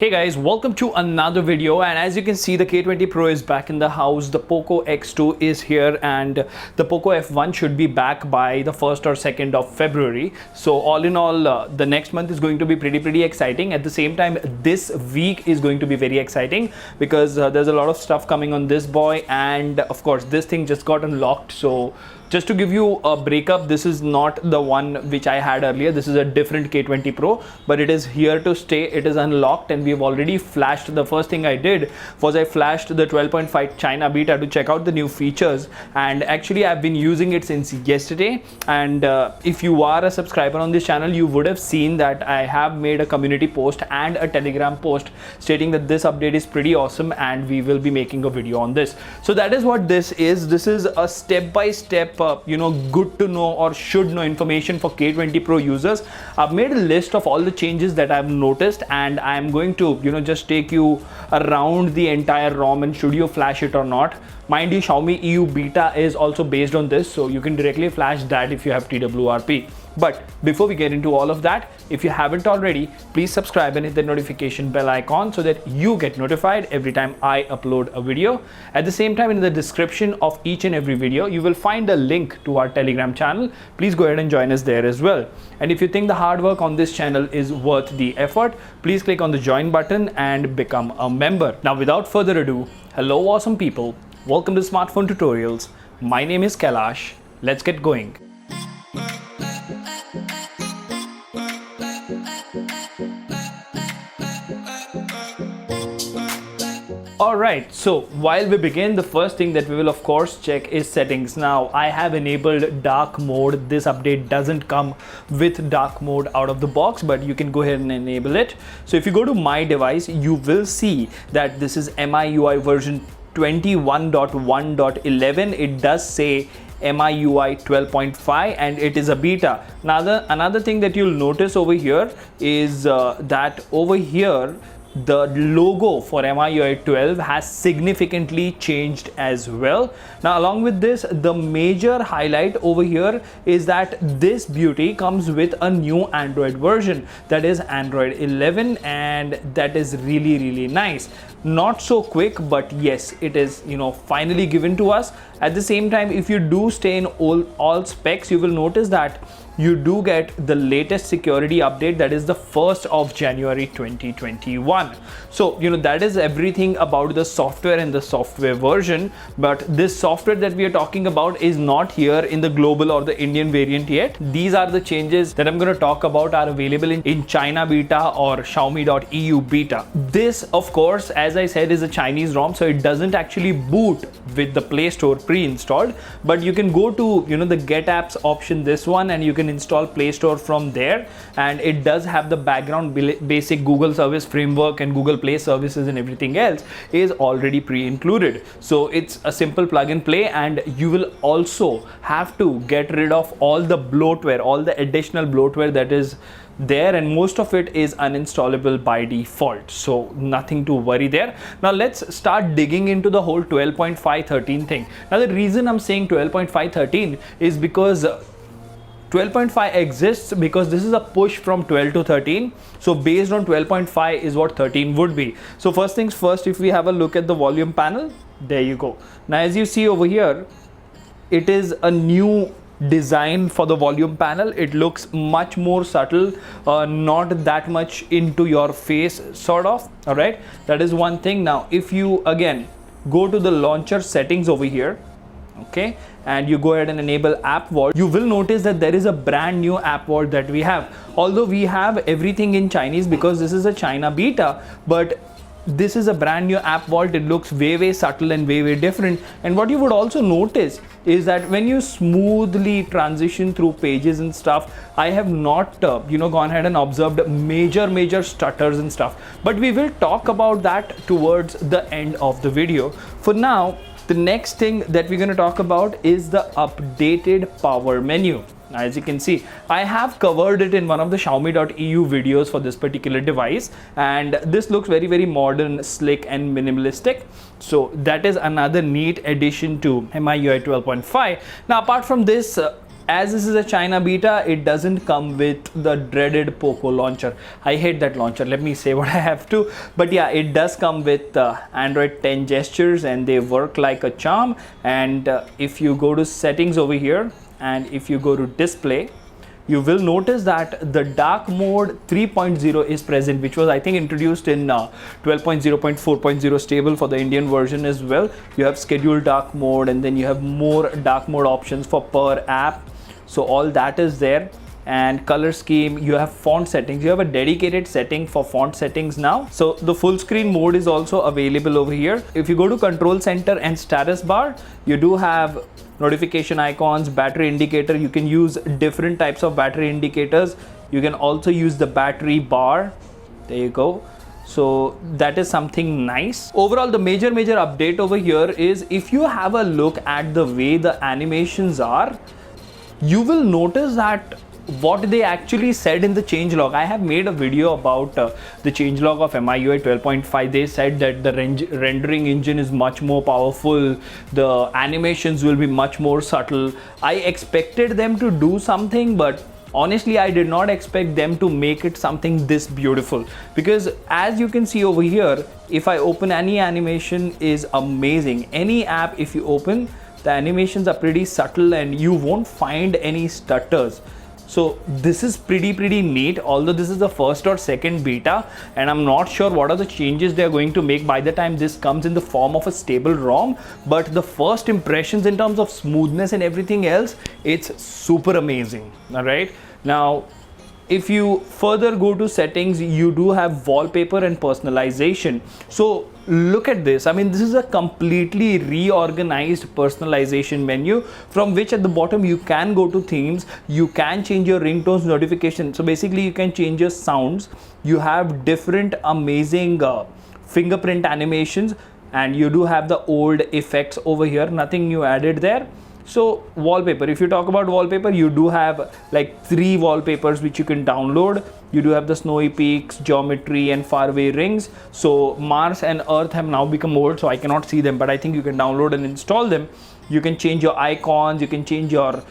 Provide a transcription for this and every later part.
Hey guys, welcome to another video, and as you can see the K20 Pro is back in the house. The Poco X2 is here and the Poco F1 should be back by the 1st or 2nd of February. So all in all, the next month is going to be pretty exciting. At the same time, this week is going to be very exciting because there's a lot of stuff coming on this boy, and of course this thing just got unlocked. So just to give you a breakup, this is not the one which I had earlier. This is a different K20 Pro, but it is here to stay. It is unlocked and we've already flashed. The first thing I did was I flashed the 12.5 China beta to check out the new features, and actually I've been using it since yesterday. And if you are a subscriber on this channel, you would have seen that I have made a community post and a Telegram post stating that this update is pretty awesome and we will be making a video on this. So that is what this is. This is a step-by-step good to know or should know information for K20 Pro users. I've made a list of all the changes that I've noticed, and I'm going to just take you around the entire ROM and should you flash it or not. Mind you, Xiaomi EU beta is also based on this, so you can directly flash that if you have TWRP. But before we get into all of that, if you haven't already, please subscribe and hit the notification bell icon so that you get notified every time I upload a video. At the same time, in the description of each and every video, you will find a link to our Telegram channel. Please go ahead and join us there as well. And if you think the hard work on this channel is worth the effort, please click on the join button and become a member. Now, without further ado, hello awesome people. Welcome to Smartphone Tutorials. My name is Kailash. Let's get going. Alright, so while we begin, the first thing that we will of course check is settings. Now I have enabled dark mode. This update doesn't come with dark mode out of the box, but you can go ahead and enable it. So if you go to my device, you will see that this is MIUI version 21.1.11. It does say MIUI 12.5 and it is a beta. Now another thing that you'll notice over here is that over here the logo for MIUI 12 has significantly changed as well. Now along with this, the major highlight over here is that this beauty comes with a new Android version, that is Android 11, and that is really nice. Not so quick, but yes, it is finally given to us. At the same time, if you do stay in all specs, you will notice that you do get the latest security update, that is the 1st of January 2021. So that is everything about the software and the software version. But this software that we are talking about is not here in the global or the Indian variant yet. These are the changes that I'm going to talk about are available in China beta or Xiaomi.eu beta. This of course, as I said, is a Chinese ROM, so it doesn't actually boot with the Play Store pre-installed, but you can go to the Get Apps option, this one, and you can install Play Store from there, and it does have the background basic Google service framework and Google Play services and everything else is already pre-included. So it's a simple plug and play, and you will also have to get rid of all the bloatware, all the additional bloatware that is there, and most of it is uninstallable by default, so nothing to worry there. Now let's start digging into the whole 12.5.13 thing. Now the reason I'm saying 12.5.13 is because 12.5 exists because this is a push from 12 to 13. So based on 12.5 is what 13 would be. So first things first, if we have a look at the volume panel, there you go. Now as you see over here, it is a new design for the volume panel. It looks much more subtle, not that much into your face sort of. All right, that is one thing. Now if you again go to the launcher settings over here, okay, and you go ahead and enable app vault, you will notice that there is a brand new app vault that we have. Although we have everything in Chinese because this is a China beta, but this is a brand new app vault. It looks way subtle and way different. And what you would also notice is that when you smoothly transition through pages and stuff, I have not gone ahead and observed major stutters and stuff, but we will talk about that towards the end of the video. For now, the next thing that we're going to talk about is the updated power menu. Now, as you can see, I have covered it in one of the Xiaomi.eu videos for this particular device, and this looks very modern, slick and minimalistic. So that is another neat addition to MIUI 12.5. Now apart from this, as this is a China beta, it doesn't come with the dreaded Poco launcher. I hate that launcher, let me say what I have to. But yeah, it does come with Android 10 gestures, and they work like a charm. And if you go to settings over here, and if you go to display, you will notice that the dark mode 3.0 is present, which was I think introduced in 12.0.4.0 stable for the Indian version as well. You have scheduled dark mode, and then you have more dark mode options for per app. So all that is there. And color scheme, you have font settings, you have a dedicated setting for font settings now. So the full screen mode is also available over here. If you go to control center and status bar, you do have notification icons, battery indicator. You can use different types of battery indicators. You can also use the battery bar. There you go. So that is something nice. Overall, the major update over here is, if you have a look at the way the animations are, you will notice that what they actually said in the changelog. I have made a video about the changelog of MIUI 12.5. They said that the rendering engine is much more powerful, the animations will be much more subtle. I expected them to do something, but honestly I did not expect them to make it something this beautiful, because as you can see over here, if I open any animation is amazing. Any app if you open, the animations are pretty subtle and you won't find any stutters. So this is pretty neat, although this is the first or second beta, and I'm not sure what are the changes they're going to make by the time this comes in the form of a stable ROM. But the first impressions in terms of smoothness and everything else, it's super amazing. All right, now if you further go to settings, you do have wallpaper and personalization. So look at this. I mean, this is a completely reorganized personalization menu, from which at the bottom you can go to themes, you can change your ringtones, notification. So basically you can change your sounds. You have different amazing fingerprint animations, and you do have the old effects over here, nothing new added there. So wallpaper, if you talk about wallpaper, you do have like 3 wallpapers which you can download. You do have the snowy peaks, geometry, and faraway rings. So Mars and Earth have now become old, so I cannot see them, but I think you can download and install them. You can change your icons, you can change your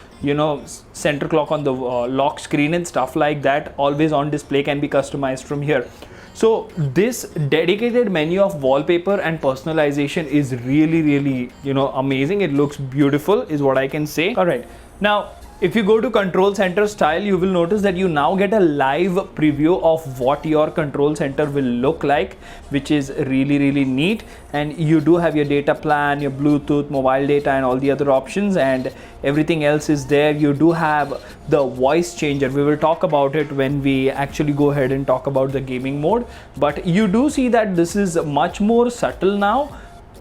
center clock on the lock screen and stuff like that. Always on display can be customized from here. So this dedicated menu of wallpaper and personalization is really amazing. It looks beautiful is what I can say. All right, now if you go to control center style, you will notice that you now get a live preview of what your control center will look like, which is really neat. And you do have your data plan, your Bluetooth, mobile data, and all the other options, and everything else is there. You do have the voice changer. We will talk about it when we actually go ahead and talk about the gaming mode, but you do see that this is much more subtle now.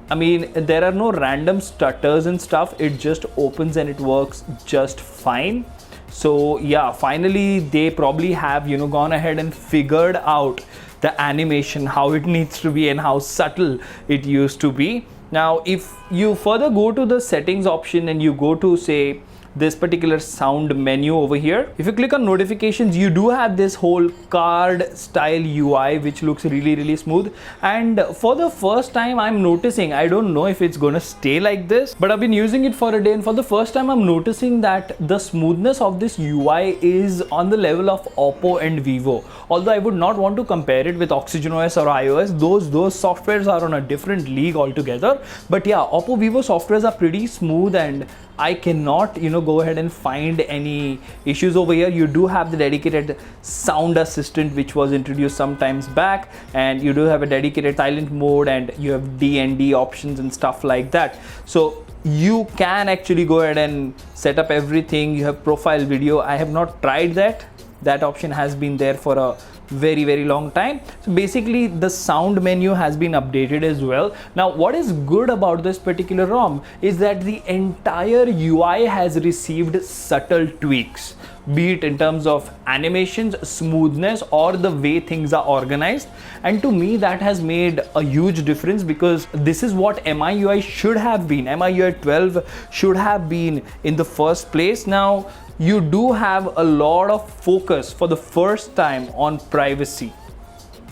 I mean, there are no random stutters and stuff. It just opens and it works just fine. So yeah, finally they probably have gone ahead and figured out the animation, how it needs to be and how subtle it used to be. Now if you further go to the settings option and you go to say this particular sound menu over here, if you click on notifications, you do have this whole card style UI which looks really smooth. And for the first time I'm noticing, I don't know if it's gonna stay like this, but I've been using it for a day, and for the first time I'm noticing that the smoothness of this UI is on the level of Oppo and Vivo. Although I would not want to compare it with OxygenOS or iOS, those softwares are on a different league altogether. But yeah, Oppo, Vivo softwares are pretty smooth, and I cannot go ahead and find any issues over here. You do have the dedicated sound assistant which was introduced some times back, and you do have a dedicated silent mode, and you have D&D options and stuff like that. So you can actually go ahead and set up everything. You have profile video. I have not tried that option has been there for a very long time. So basically the sound menu has been updated as well. Now what is good about this particular ROM is that the entire UI has received subtle tweaks, be it in terms of animations, smoothness, or the way things are organized. And to me that has made a huge difference, because this is what MIUI should have been. MIUI 12 should have been in the first place. Now you do have a lot of focus for the first time on privacy.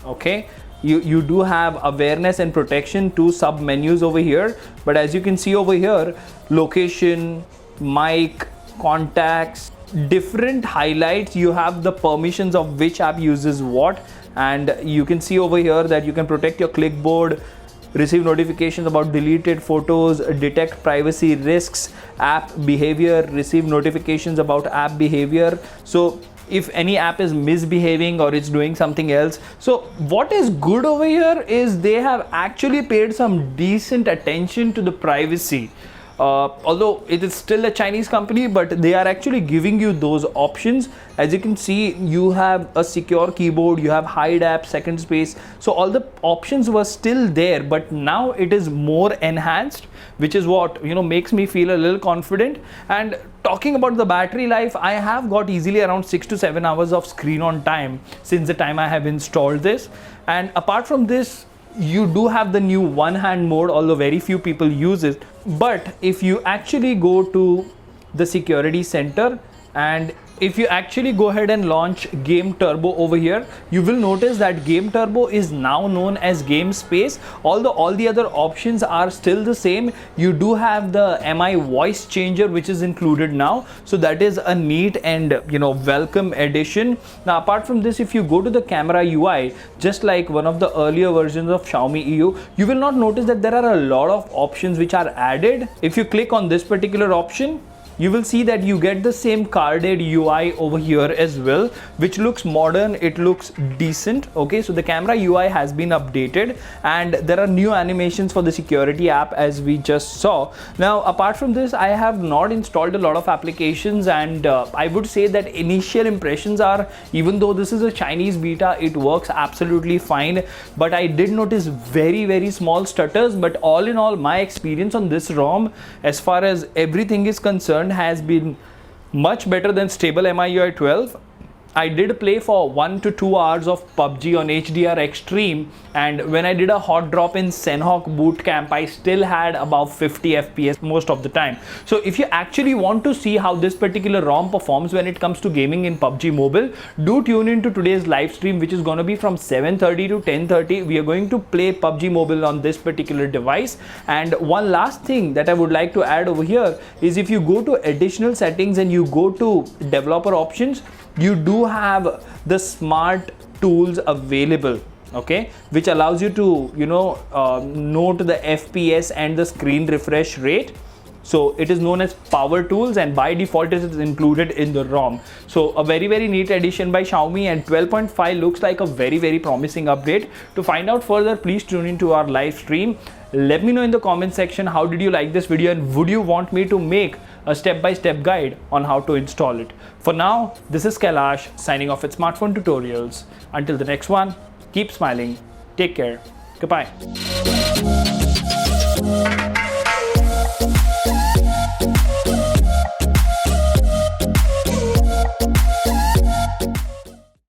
Okay, you do have awareness and protection, 2 sub menus over here, but as you can see over here, location, mic, contacts, different highlights. You have the permissions of which app uses what, and you can see over here that you can protect your clipboard, receive notifications about deleted photos, detect privacy risks, app behavior, receive notifications about app behavior. So if any app is misbehaving or it's doing something else. So what is good over here is they have actually paid some decent attention to the privacy. Although it is still a Chinese company, but they are actually giving you those options. As you can see, you have a secure keyboard, you have hide app, second space. So all the options were still there, but now it is more enhanced, which is what, you know, makes me feel a little confident. And talking about the battery life, I have got easily around 6 to 7 hours of screen on time since the time I have installed this. And apart from this, you do have the new one hand mode, although very few people use it. But if you actually go to the security center, and if you actually go ahead and launch Game Turbo over here, you will notice that Game Turbo is now known as Game Space. Although all the other options are still the same, you do have the MI voice changer, which is included now. So that is a neat and, you know, welcome addition. Now apart from this, if you go to the camera UI, just like one of the earlier versions of Xiaomi EU, you will not notice that there are a lot of options which are added. If you click on this particular option, you will see that you get the same carded UI over here as well, which looks modern, it looks decent. Okay, so the camera UI has been updated and there are new animations for the security app, as we just saw. Now apart from this, I have not installed a lot of applications, and I would say that initial impressions are, even though this is a Chinese beta, it works absolutely fine, but I did notice very small stutters. But all in all, my experience on this ROM as far as everything is concerned has been much better than stable MIUI 12. I did play for 1 to 2 hours of PUBG on HDR Extreme, and when I did a hot drop in Senhawk Bootcamp, I still had about 50 FPS most of the time. So if you actually want to see how this particular ROM performs when it comes to gaming in PUBG Mobile, do tune into today's live stream, which is going to be from 7:30 to 10:30. We are going to play PUBG Mobile on this particular device. And one last thing that I would like to add over here is, if you go to additional settings and you go to developer options, you do have the smart tools available, okay, which allows you to, you know, note the FPS and the screen refresh rate. So it is known as power tools, and by default it is included in the ROM. So a very neat addition by Xiaomi, and 12.5 looks like a very promising update. To find out further, please tune into our live stream. Let me know in the comment section, how did you like this video, and would you want me to make a step-by-step guide on how to install it. For now, this is Kailash signing off at Smartphone Tutorials. Until the next one, keep smiling, take care, goodbye.